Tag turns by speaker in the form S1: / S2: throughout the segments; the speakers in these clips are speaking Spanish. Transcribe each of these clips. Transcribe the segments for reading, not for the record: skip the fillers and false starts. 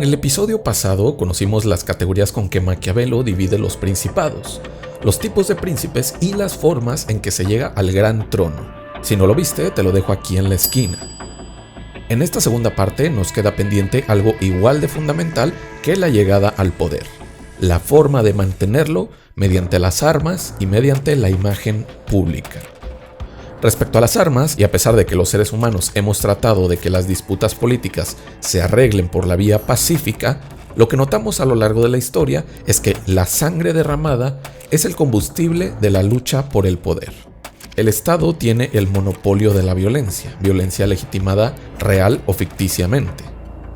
S1: En el episodio pasado conocimos las categorías con que Maquiavelo divide los principados, los tipos de príncipes y las formas en que se llega al gran trono. Si no lo viste, te lo dejo aquí en la esquina. En esta segunda parte nos queda pendiente algo igual de fundamental que la llegada al poder: la forma de mantenerlo mediante las armas y mediante la imagen pública. Respecto a las armas, y a pesar de que los seres humanos hemos tratado de que las disputas políticas se arreglen por la vía pacífica, lo que notamos a lo largo de la historia es que la sangre derramada es el combustible de la lucha por el poder. El Estado tiene el monopolio de la violencia legitimada real o ficticiamente.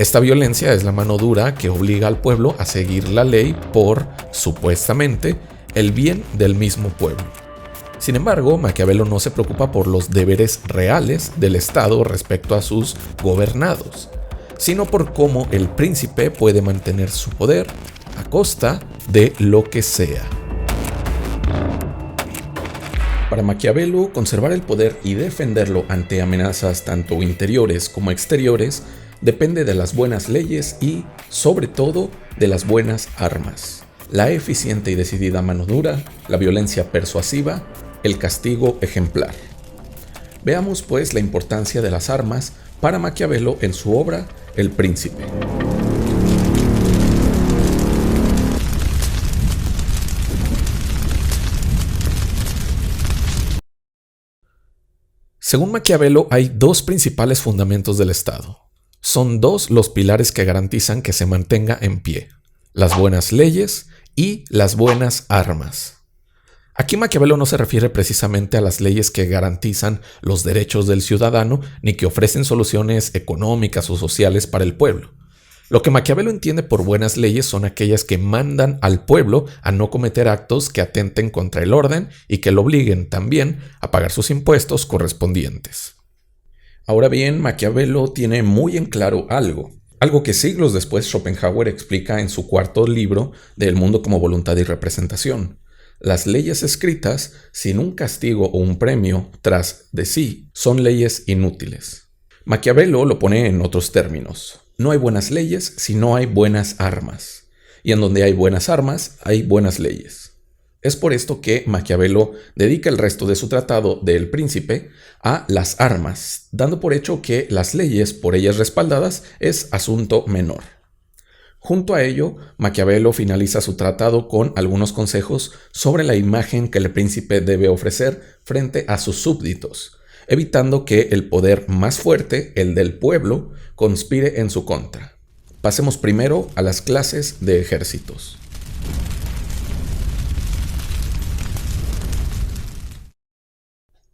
S1: Esta violencia es la mano dura que obliga al pueblo a seguir la ley por, supuestamente, el bien del mismo pueblo. Sin embargo, Maquiavelo no se preocupa por los deberes reales del Estado respecto a sus gobernados, sino por cómo el príncipe puede mantener su poder a costa de lo que sea. Para Maquiavelo, conservar el poder y defenderlo ante amenazas tanto interiores como exteriores depende de las buenas leyes y, sobre todo, de las buenas armas. La eficiente y decidida mano dura, la violencia persuasiva, el castigo ejemplar. Veamos pues la importancia de las armas para Maquiavelo en su obra El Príncipe. Según Maquiavelo, hay dos principales fundamentos del Estado. Son dos los pilares que garantizan que se mantenga en pie: las buenas leyes y las buenas armas. Aquí Maquiavelo no se refiere precisamente a las leyes que garantizan los derechos del ciudadano ni que ofrecen soluciones económicas o sociales para el pueblo. Lo que Maquiavelo entiende por buenas leyes son aquellas que mandan al pueblo a no cometer actos que atenten contra el orden y que lo obliguen también a pagar sus impuestos correspondientes. Ahora bien, Maquiavelo tiene muy en claro algo que siglos después Schopenhauer explica en su cuarto libro de El mundo como voluntad y representación. Las leyes escritas, sin un castigo o un premio tras de sí, son leyes inútiles. Maquiavelo lo pone en otros términos: no hay buenas leyes si no hay buenas armas. Y en donde hay buenas armas, hay buenas leyes. Es por esto que Maquiavelo dedica el resto de su tratado de El Príncipe a las armas, dando por hecho que las leyes por ellas respaldadas es asunto menor. Junto a ello, Maquiavelo finaliza su tratado con algunos consejos sobre la imagen que el príncipe debe ofrecer frente a sus súbditos, evitando que el poder más fuerte, el del pueblo, conspire en su contra. Pasemos primero a las clases de ejércitos.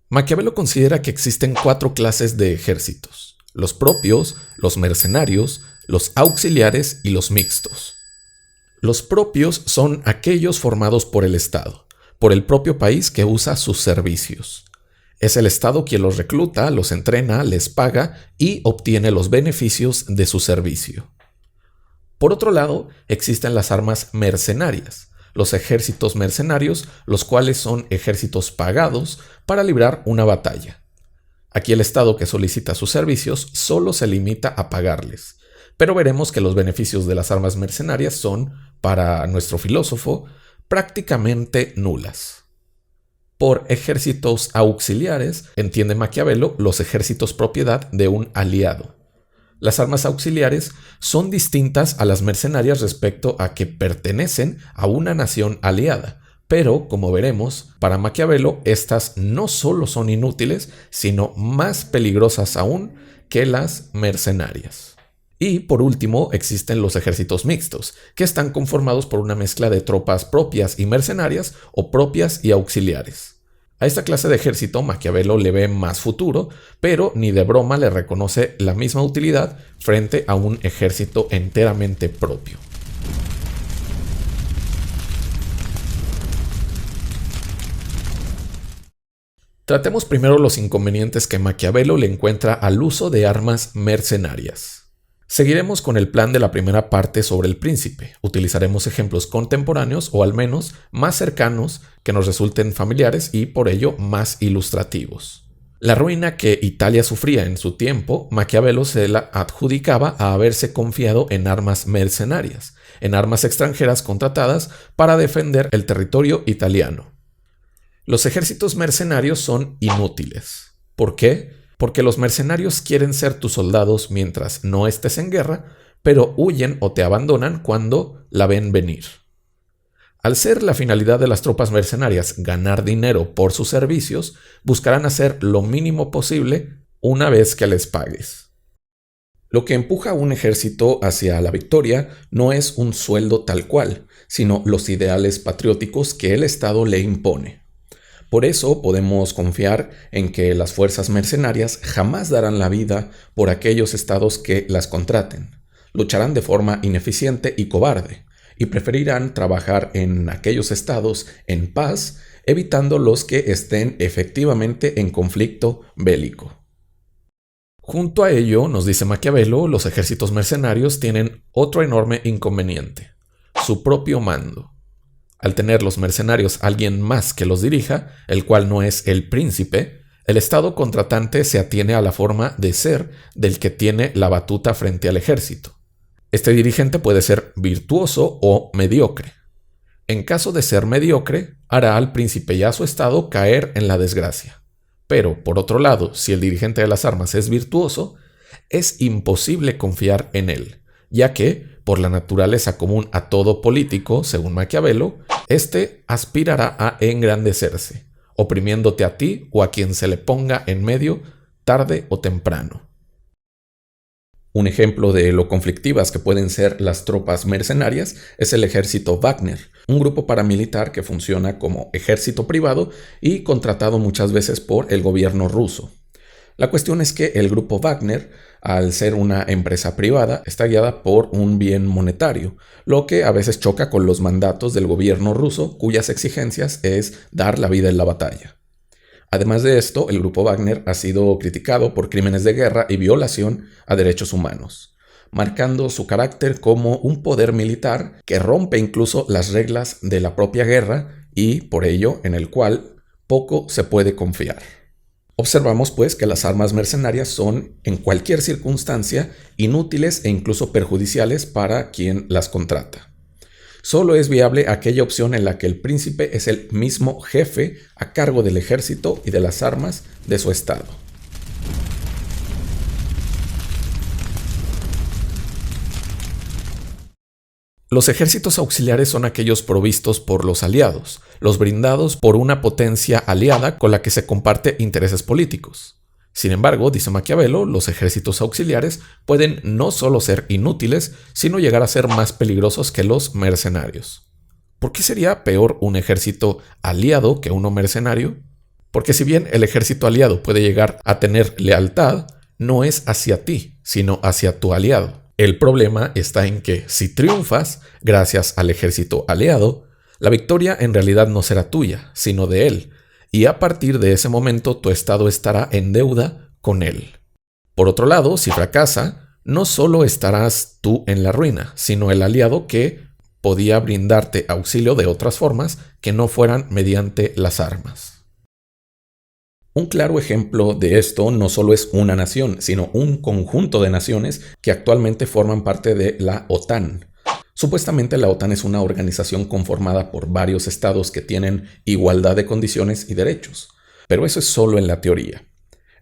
S1: Maquiavelo considera que existen 4 clases de ejércitos: los propios, los mercenarios, los auxiliares y los mixtos. Los propios son aquellos formados por el Estado, por el propio país que usa sus servicios. Es el Estado quien los recluta, los entrena, les paga y obtiene los beneficios de su servicio. Por otro lado, existen las armas mercenarias, los ejércitos mercenarios, los cuales son ejércitos pagados para librar una batalla. Aquí el Estado que solicita sus servicios solo se limita a pagarles, pero veremos que los beneficios de las armas mercenarias son, para nuestro filósofo, prácticamente nulas. Por ejércitos auxiliares entiende Maquiavelo los ejércitos propiedad de un aliado. Las armas auxiliares son distintas a las mercenarias respecto a que pertenecen a una nación aliada, pero, como veremos, para Maquiavelo estas no solo son inútiles, sino más peligrosas aún que las mercenarias. Y, por último, existen los ejércitos mixtos, que están conformados por una mezcla de tropas propias y mercenarias o propias y auxiliares. A esta clase de ejército Maquiavelo le ve más futuro, pero ni de broma le reconoce la misma utilidad frente a un ejército enteramente propio. Tratemos primero los inconvenientes que Maquiavelo le encuentra al uso de armas mercenarias. Seguiremos con el plan de la primera parte sobre el príncipe. Utilizaremos ejemplos contemporáneos o al menos más cercanos que nos resulten familiares y por ello más ilustrativos. La ruina que Italia sufría en su tiempo, Maquiavelo se la adjudicaba a haberse confiado en armas mercenarias, en armas extranjeras contratadas para defender el territorio italiano. Los ejércitos mercenarios son inútiles. ¿Por qué? Porque los mercenarios quieren ser tus soldados mientras no estés en guerra, pero huyen o te abandonan cuando la ven venir. Al ser la finalidad de las tropas mercenarias ganar dinero por sus servicios, buscarán hacer lo mínimo posible una vez que les pagues. Lo que empuja a un ejército hacia la victoria no es un sueldo tal cual, sino los ideales patrióticos que el Estado le impone. Por eso podemos confiar en que las fuerzas mercenarias jamás darán la vida por aquellos estados que las contraten. Lucharán de forma ineficiente y cobarde, y preferirán trabajar en aquellos estados en paz, evitando los que estén efectivamente en conflicto bélico. Junto a ello, nos dice Maquiavelo, los ejércitos mercenarios tienen otro enorme inconveniente: su propio mando. Al tener los mercenarios alguien más que los dirija, el cual no es el príncipe, el estado contratante se atiene a la forma de ser del que tiene la batuta frente al ejército. Este dirigente puede ser virtuoso o mediocre. En caso de ser mediocre, hará al príncipe y a su estado caer en la desgracia. Pero, por otro lado, si el dirigente de las armas es virtuoso, es imposible confiar en él, ya que, por la naturaleza común a todo político, según Maquiavelo, éste aspirará a engrandecerse, oprimiéndote a ti o a quien se le ponga en medio, tarde o temprano. Un ejemplo de lo conflictivas que pueden ser las tropas mercenarias es el ejército Wagner, un grupo paramilitar que funciona como ejército privado y contratado muchas veces por el gobierno ruso. La cuestión es que el grupo Wagner, al ser una empresa privada, está guiada por un bien monetario, lo que a veces choca con los mandatos del gobierno ruso, cuyas exigencias es dar la vida en la batalla. Además de esto, el grupo Wagner ha sido criticado por crímenes de guerra y violación a derechos humanos, marcando su carácter como un poder militar que rompe incluso las reglas de la propia guerra y, por ello, en el cual poco se puede confiar. Observamos, pues, que las armas mercenarias son, en cualquier circunstancia, inútiles e incluso perjudiciales para quien las contrata. Solo es viable aquella opción en la que el príncipe es el mismo jefe a cargo del ejército y de las armas de su estado. Los ejércitos auxiliares son aquellos provistos por los aliados, los brindados por una potencia aliada con la que se comparte intereses políticos. Sin embargo, dice Maquiavelo, los ejércitos auxiliares pueden no solo ser inútiles, sino llegar a ser más peligrosos que los mercenarios. ¿Por qué sería peor un ejército aliado que uno mercenario? Porque si bien el ejército aliado puede llegar a tener lealtad, no es hacia ti, sino hacia tu aliado. El problema está en que si triunfas, gracias al ejército aliado, la victoria en realidad no será tuya, sino de él, y a partir de ese momento tu estado estará en deuda con él. Por otro lado, si fracasa, no solo estarás tú en la ruina, sino el aliado que podía brindarte auxilio de otras formas que no fueran mediante las armas. Un claro ejemplo de esto no solo es una nación, sino un conjunto de naciones que actualmente forman parte de la OTAN. Supuestamente la OTAN es una organización conformada por varios estados que tienen igualdad de condiciones y derechos, pero eso es solo en la teoría.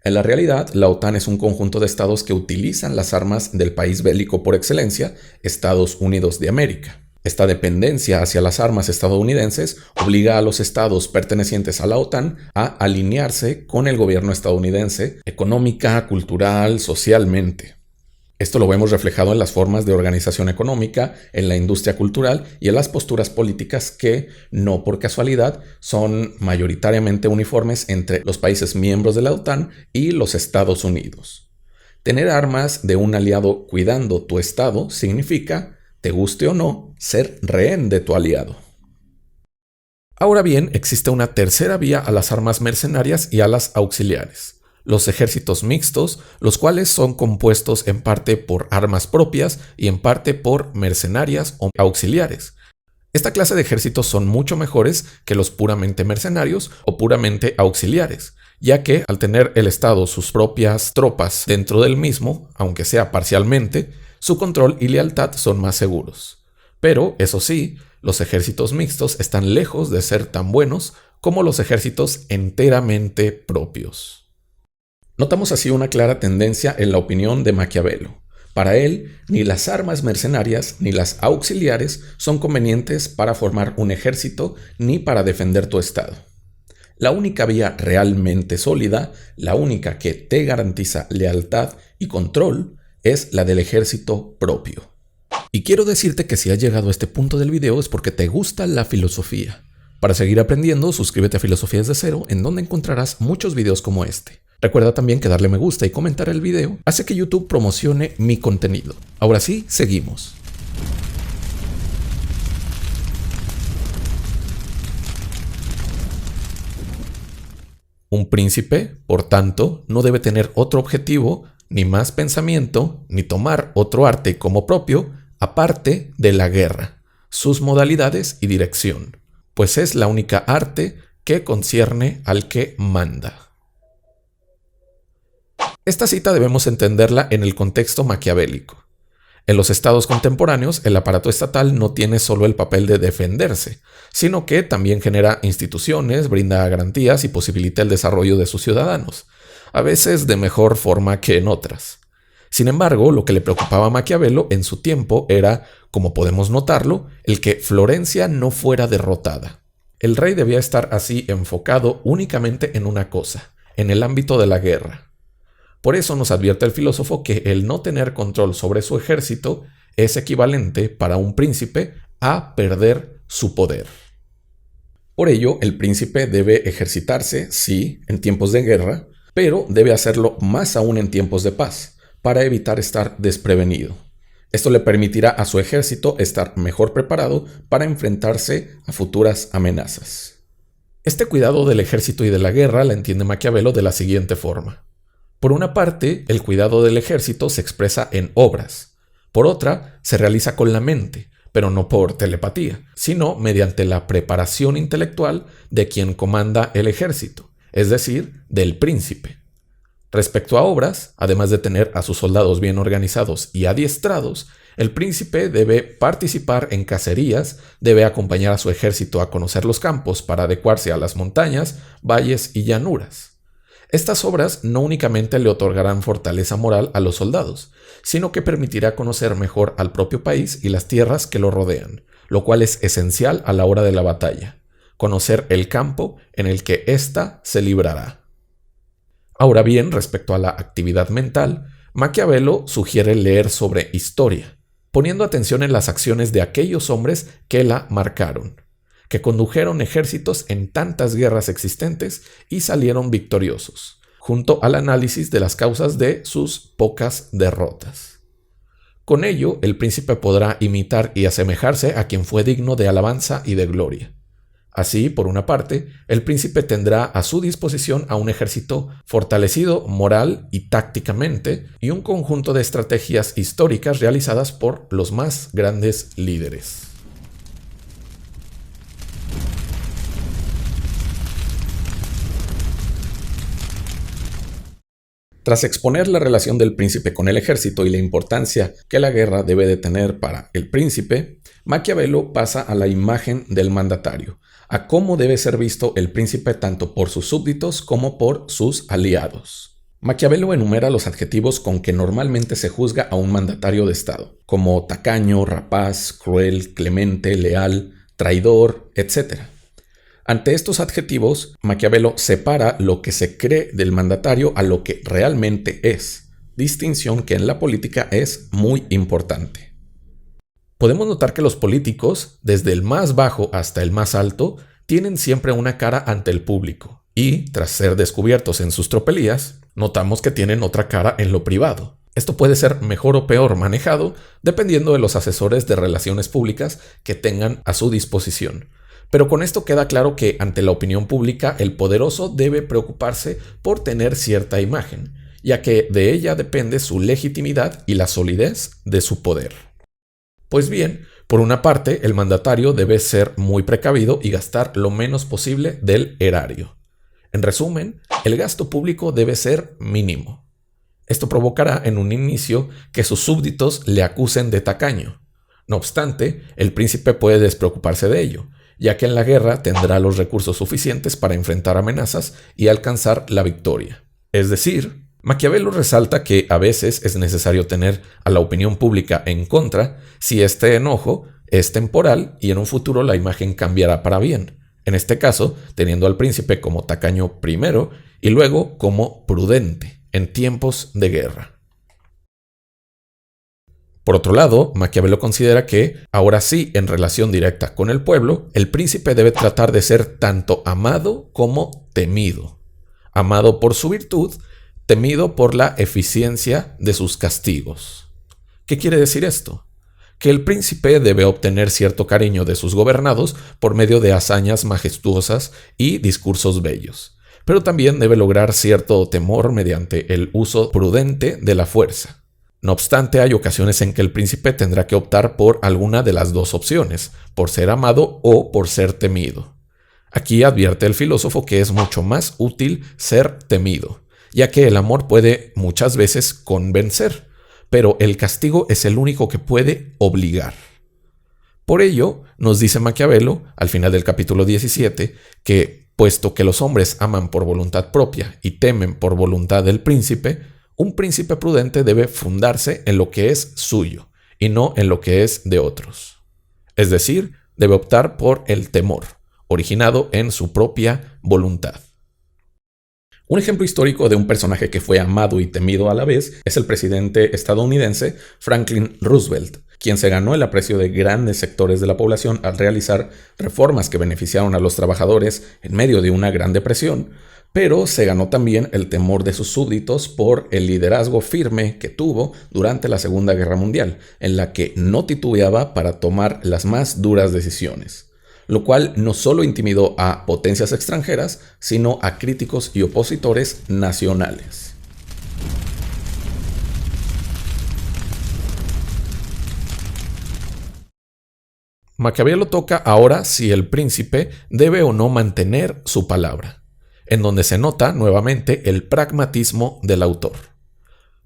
S1: En la realidad, la OTAN es un conjunto de estados que utilizan las armas del país bélico por excelencia, Estados Unidos de América. Esta dependencia hacia las armas estadounidenses obliga a los estados pertenecientes a la OTAN a alinearse con el gobierno estadounidense económica, cultural, socialmente. Esto lo vemos reflejado en las formas de organización económica, en la industria cultural y en las posturas políticas que, no por casualidad, son mayoritariamente uniformes entre los países miembros de la OTAN y los Estados Unidos. Tener armas de un aliado cuidando tu estado significa, te guste o no, ser rehén de tu aliado. Ahora bien, existe una tercera vía a las armas mercenarias y a las auxiliares. Los ejércitos mixtos, los cuales son compuestos en parte por armas propias y en parte por mercenarias o auxiliares. Esta clase de ejércitos son mucho mejores que los puramente mercenarios o puramente auxiliares, ya que al tener el Estado sus propias tropas dentro del mismo, aunque sea parcialmente, su control y lealtad son más seguros. Pero, eso sí, los ejércitos mixtos están lejos de ser tan buenos como los ejércitos enteramente propios. Notamos así una clara tendencia en la opinión de Maquiavelo. Para él, ni las armas mercenarias ni las auxiliares son convenientes para formar un ejército ni para defender tu estado. La única vía realmente sólida, la única que te garantiza lealtad y control, es la del ejército propio. Y quiero decirte que si has llegado a este punto del video es porque te gusta la filosofía. Para seguir aprendiendo, suscríbete a Filosofía desde Cero, en donde encontrarás muchos videos como este. Recuerda también que darle me gusta y comentar el video hace que YouTube promocione mi contenido. Ahora sí, seguimos. Un príncipe, por tanto, no debe tener otro objetivo, ni más pensamiento, ni tomar otro arte como propio, aparte de la guerra, sus modalidades y dirección, pues es la única arte que concierne al que manda. Esta cita debemos entenderla en el contexto maquiavélico. En los estados contemporáneos, el aparato estatal no tiene solo el papel de defenderse, sino que también genera instituciones, brinda garantías y posibilita el desarrollo de sus ciudadanos, a veces de mejor forma que en otras. Sin embargo, lo que le preocupaba a Maquiavelo en su tiempo era, como podemos notarlo, el que Florencia no fuera derrotada. El rey debía estar así enfocado únicamente en una cosa, en el ámbito de la guerra. Por eso nos advierte el filósofo que el no tener control sobre su ejército es equivalente para un príncipe a perder su poder. Por ello, el príncipe debe ejercitarse, sí, en tiempos de guerra, pero debe hacerlo más aún en tiempos de paz, para evitar estar desprevenido. Esto le permitirá a su ejército estar mejor preparado para enfrentarse a futuras amenazas. Este cuidado del ejército y de la guerra la entiende Maquiavelo de la siguiente forma. Por una parte, el cuidado del ejército se expresa en obras. Por otra, se realiza con la mente, pero no por telepatía, sino mediante la preparación intelectual de quien comanda el ejército, es decir, del príncipe. Respecto a obras, además de tener a sus soldados bien organizados y adiestrados, el príncipe debe participar en cacerías, debe acompañar a su ejército a conocer los campos para adecuarse a las montañas, valles y llanuras. Estas obras no únicamente le otorgarán fortaleza moral a los soldados, sino que permitirá conocer mejor al propio país y las tierras que lo rodean, lo cual es esencial a la hora de la batalla, conocer el campo en el que ésta se librará. Ahora bien, respecto a la actividad mental, Maquiavelo sugiere leer sobre historia, poniendo atención en las acciones de aquellos hombres que la marcaron, que condujeron ejércitos en tantas guerras existentes y salieron victoriosos, junto al análisis de las causas de sus pocas derrotas. Con ello, el príncipe podrá imitar y asemejarse a quien fue digno de alabanza y de gloria. Así, por una parte, el príncipe tendrá a su disposición a un ejército fortalecido moral y tácticamente y un conjunto de estrategias históricas realizadas por los más grandes líderes. Tras exponer la relación del príncipe con el ejército y la importancia que la guerra debe de tener para el príncipe, Maquiavelo pasa a la imagen del mandatario, a cómo debe ser visto el príncipe tanto por sus súbditos como por sus aliados. Maquiavelo enumera los adjetivos con que normalmente se juzga a un mandatario de Estado, como tacaño, rapaz, cruel, clemente, leal, traidor, etc. Ante estos adjetivos, Maquiavelo separa lo que se cree del mandatario a lo que realmente es, distinción que en la política es muy importante. Podemos notar que los políticos, desde el más bajo hasta el más alto, tienen siempre una cara ante el público y, tras ser descubiertos en sus tropelías, notamos que tienen otra cara en lo privado. Esto puede ser mejor o peor manejado dependiendo de los asesores de relaciones públicas que tengan a su disposición. Pero con esto queda claro que ante la opinión pública el poderoso debe preocuparse por tener cierta imagen, ya que de ella depende su legitimidad y la solidez de su poder. Pues bien, por una parte, el mandatario debe ser muy precavido y gastar lo menos posible del erario. En resumen, El gasto público debe ser mínimo. Esto provocará en un inicio que sus súbditos le acusen de tacaño. No obstante, el príncipe puede despreocuparse de ello, ya que en la guerra tendrá los recursos suficientes para enfrentar amenazas y alcanzar la victoria. Es decir, Maquiavelo resalta que a veces es necesario tener a la opinión pública en contra si este enojo es temporal y en un futuro la imagen cambiará para bien. En este caso, teniendo al príncipe como tacaño primero y luego como prudente en tiempos de guerra. Por otro lado, Maquiavelo considera que, ahora sí, en relación directa con el pueblo, el príncipe debe tratar de ser tanto amado como temido. Amado por su virtud, temido por la eficiencia de sus castigos. ¿Qué quiere decir esto? Que el príncipe debe obtener cierto cariño de sus gobernados por medio de hazañas majestuosas y discursos bellos, pero también debe lograr cierto temor mediante el uso prudente de la fuerza. No obstante, hay ocasiones en que el príncipe tendrá que optar por alguna de las dos opciones, por ser amado o por ser temido. Aquí advierte el filósofo que es mucho más útil ser temido, ya que el amor puede muchas veces convencer, pero el castigo es el único que puede obligar. Por ello, nos dice Maquiavelo, al final del capítulo 17, que, puesto que los hombres aman por voluntad propia y temen por voluntad del príncipe, un príncipe prudente debe fundarse en lo que es suyo y no en lo que es de otros. Es decir, debe optar por el temor, originado en su propia voluntad. Un ejemplo histórico de un personaje que fue amado y temido a la vez es el presidente estadounidense Franklin Roosevelt, quien se ganó el aprecio de grandes sectores de la población al realizar reformas que beneficiaron a los trabajadores en medio de una gran depresión, pero se ganó también el temor de sus súbditos por el liderazgo firme que tuvo durante la Segunda Guerra Mundial, en la que no titubeaba para tomar las más duras decisiones, lo cual no solo intimidó a potencias extranjeras, sino a críticos y opositores nacionales. Maquiavelo toca ahora si el príncipe debe o no mantener su palabra, en donde se nota nuevamente el pragmatismo del autor.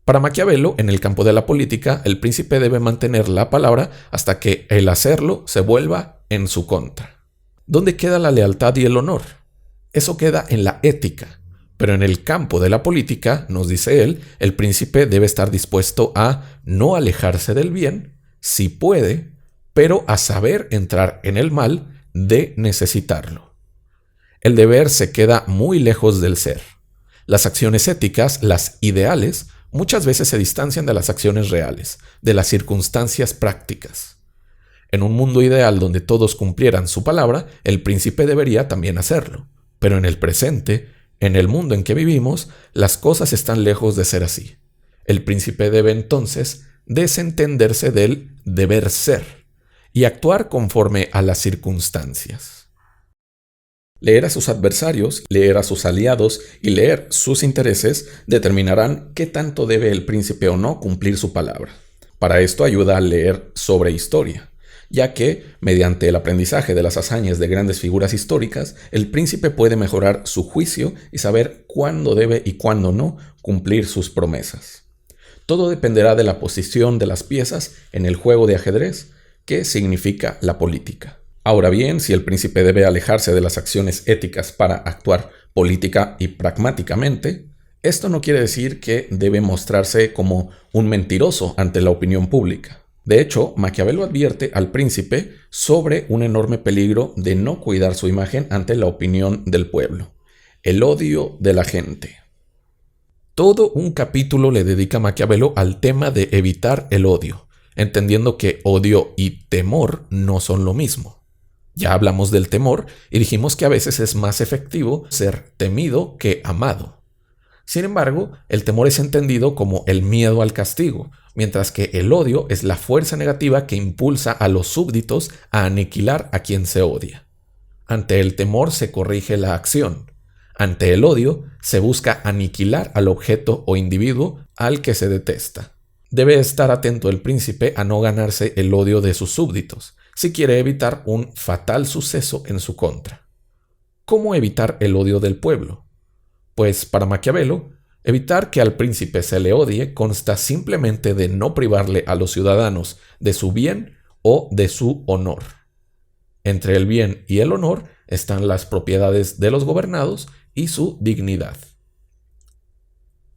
S1: Para Maquiavelo, en el campo de la política, el príncipe debe mantener la palabra hasta que el hacerlo se vuelva en su contra. ¿Dónde queda la lealtad y el honor? Eso queda en la ética, pero en el campo de la política, nos dice él, el príncipe debe estar dispuesto a no alejarse del bien, si puede, pero a saber entrar en el mal de necesitarlo. El deber se queda muy lejos del ser. Las acciones éticas, las ideales, muchas veces se distancian de las acciones reales, de las circunstancias prácticas. En un mundo ideal donde todos cumplieran su palabra, el príncipe debería también hacerlo. Pero en el presente, en el mundo en que vivimos, las cosas están lejos de ser así. El príncipe debe entonces desentenderse del deber ser y actuar conforme a las circunstancias. Leer a sus adversarios, leer a sus aliados y leer sus intereses determinarán qué tanto debe el príncipe o no cumplir su palabra. Para esto ayuda a leer sobre historia, ya que, mediante el aprendizaje de las hazañas de grandes figuras históricas, el príncipe puede mejorar su juicio y saber cuándo debe y cuándo no cumplir sus promesas. Todo dependerá de la posición de las piezas en el juego de ajedrez, que significa la política. Ahora bien, si el príncipe debe alejarse de las acciones éticas para actuar política y pragmáticamente, esto no quiere decir que debe mostrarse como un mentiroso ante la opinión pública. De hecho, Maquiavelo advierte al príncipe sobre un enorme peligro de no cuidar su imagen ante la opinión del pueblo: el odio de la gente. Todo un capítulo le dedica Maquiavelo al tema de evitar el odio, entendiendo que odio y temor no son lo mismo. Ya hablamos del temor y dijimos que a veces es más efectivo ser temido que amado. Sin embargo, el temor es entendido como el miedo al castigo, mientras que el odio es la fuerza negativa que impulsa a los súbditos a aniquilar a quien se odia. Ante el temor se corrige la acción. Ante el odio se busca aniquilar al objeto o individuo al que se detesta. Debe estar atento el príncipe a no ganarse el odio de sus súbditos, si quiere evitar un fatal suceso en su contra. ¿Cómo evitar el odio del pueblo? Pues para Maquiavelo, evitar que al príncipe se le odie consta simplemente de no privarle a los ciudadanos de su bien o de su honor. Entre el bien y el honor están las propiedades de los gobernados y su dignidad.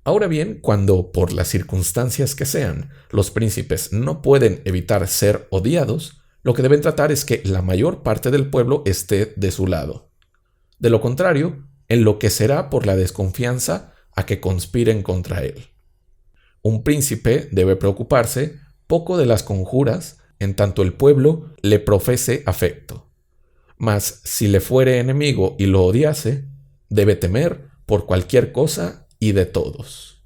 S1: Ahora bien, cuando, por las circunstancias que sean, los príncipes no pueden evitar ser odiados, lo que deben tratar es que la mayor parte del pueblo esté de su lado. De lo contrario, enloquecerá por la desconfianza a que conspiren contra él. Un príncipe debe preocuparse poco de las conjuras, en tanto el pueblo le profese afecto. Mas si le fuere enemigo y lo odiase, debe temer por cualquier cosa y de todos.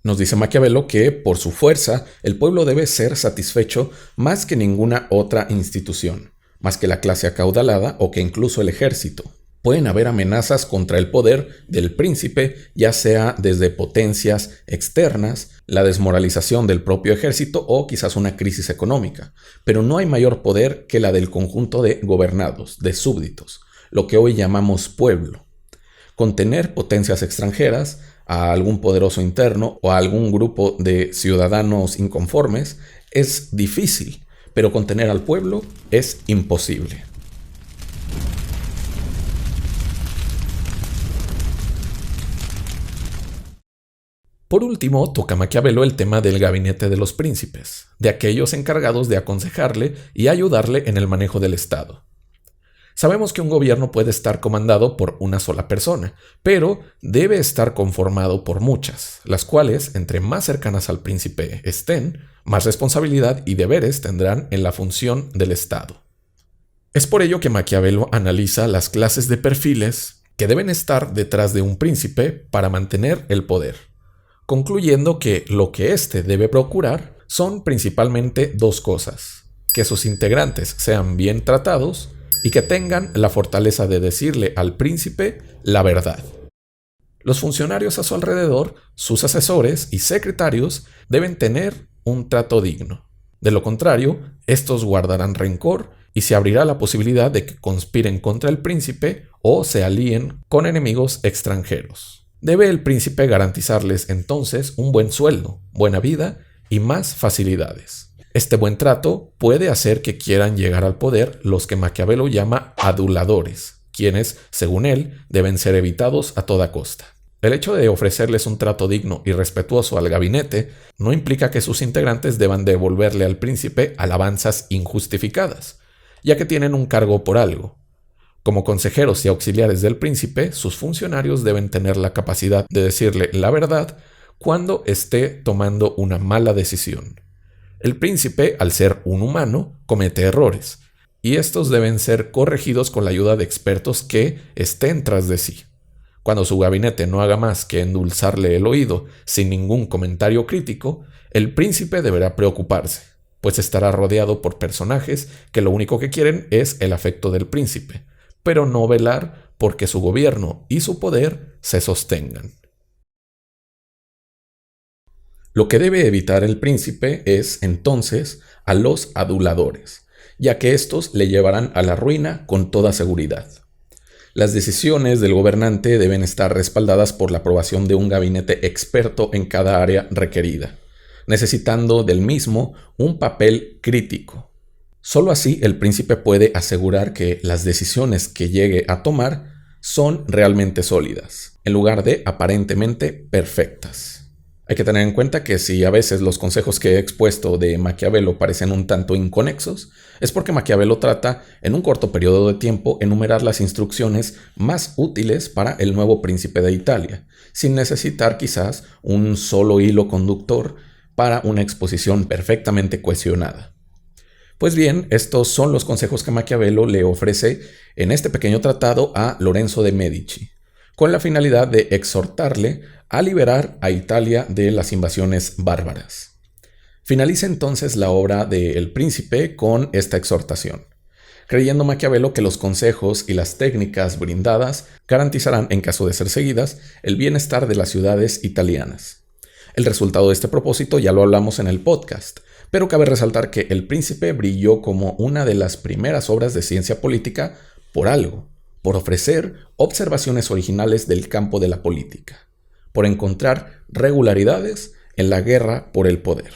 S1: Nos dice Maquiavelo que, por su fuerza, el pueblo debe ser satisfecho más que ninguna otra institución, más que la clase acaudalada o que incluso el ejército. Pueden haber amenazas contra el poder del príncipe, ya sea desde potencias externas, la desmoralización del propio ejército o quizás una crisis económica, pero no hay mayor poder que la del conjunto de gobernados, de súbditos, lo que hoy llamamos pueblo. Contener potencias extranjeras, a algún poderoso interno o a algún grupo de ciudadanos inconformes es difícil, pero contener al pueblo es imposible. Por último, toca Maquiavelo el tema del gabinete de los príncipes, de aquellos encargados de aconsejarle y ayudarle en el manejo del Estado. Sabemos que un gobierno puede estar comandado por una sola persona, pero debe estar conformado por muchas, las cuales, entre más cercanas al príncipe estén, más responsabilidad y deberes tendrán en la función del Estado. Es por ello que Maquiavelo analiza las clases de perfiles que deben estar detrás de un príncipe para mantener el poder, concluyendo que lo que éste debe procurar son principalmente dos cosas: que sus integrantes sean bien tratados y que tengan la fortaleza de decirle al príncipe la verdad. Los funcionarios a su alrededor, sus asesores y secretarios, deben tener un trato digno. De lo contrario, estos guardarán rencor y se abrirá la posibilidad de que conspiren contra el príncipe o se alíen con enemigos extranjeros. Debe el príncipe garantizarles entonces un buen sueldo, buena vida y más facilidades. Este buen trato puede hacer que quieran llegar al poder los que Maquiavelo llama aduladores, quienes, según él, deben ser evitados a toda costa. El hecho de ofrecerles un trato digno y respetuoso al gabinete no implica que sus integrantes deban devolverle al príncipe alabanzas injustificadas, ya que tienen un cargo por algo. Como consejeros y auxiliares del príncipe, sus funcionarios deben tener la capacidad de decirle la verdad cuando esté tomando una mala decisión. El príncipe, al ser un humano, comete errores, y estos deben ser corregidos con la ayuda de expertos que estén tras de sí. Cuando su gabinete no haga más que endulzarle el oído sin ningún comentario crítico, el príncipe deberá preocuparse, pues estará rodeado por personajes que lo único que quieren es el afecto del príncipe, pero no velar porque su gobierno y su poder se sostengan. Lo que debe evitar el príncipe es, entonces, a los aduladores, ya que estos le llevarán a la ruina con toda seguridad. Las decisiones del gobernante deben estar respaldadas por la aprobación de un gabinete experto en cada área requerida, necesitando del mismo un papel crítico. Solo así el príncipe puede asegurar que las decisiones que llegue a tomar son realmente sólidas, en lugar de aparentemente perfectas. Hay que tener en cuenta que si a veces los consejos que he expuesto de Maquiavelo parecen un tanto inconexos, es porque Maquiavelo trata, en un corto periodo de tiempo, enumerar las instrucciones más útiles para el nuevo príncipe de Italia, sin necesitar quizás un solo hilo conductor para una exposición perfectamente cohesionada. Pues bien, estos son los consejos que Maquiavelo le ofrece en este pequeño tratado a Lorenzo de Medici, con la finalidad de exhortarle a liberar a Italia de las invasiones bárbaras. Finaliza entonces la obra de El Príncipe con esta exhortación, creyendo Maquiavelo que los consejos y las técnicas brindadas garantizarán, en caso de ser seguidas, el bienestar de las ciudades italianas. El resultado de este propósito ya lo hablamos en el podcast, pero cabe resaltar que El Príncipe brilló como una de las primeras obras de ciencia política por algo, por ofrecer observaciones originales del campo de la política, por encontrar regularidades en la guerra por el poder.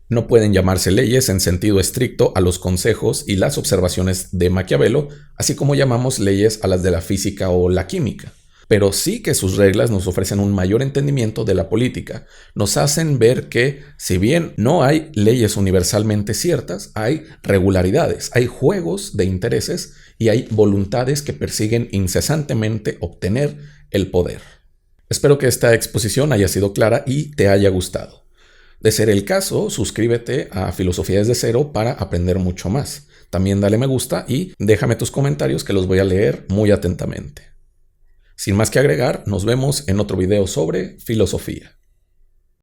S1: No pueden llamarse leyes en sentido estricto a los consejos y las observaciones de Maquiavelo, así como llamamos leyes a las de la física o la química. Pero sí que sus reglas nos ofrecen un mayor entendimiento de la política. Nos hacen ver que, si bien no hay leyes universalmente ciertas, hay regularidades, hay juegos de intereses y hay voluntades que persiguen incesantemente obtener el poder. Espero que esta exposición haya sido clara y te haya gustado. De ser el caso, suscríbete a Filosofía desde Cero para aprender mucho más. También dale me gusta y déjame tus comentarios que los voy a leer muy atentamente. Sin más que agregar, nos vemos en otro video sobre filosofía.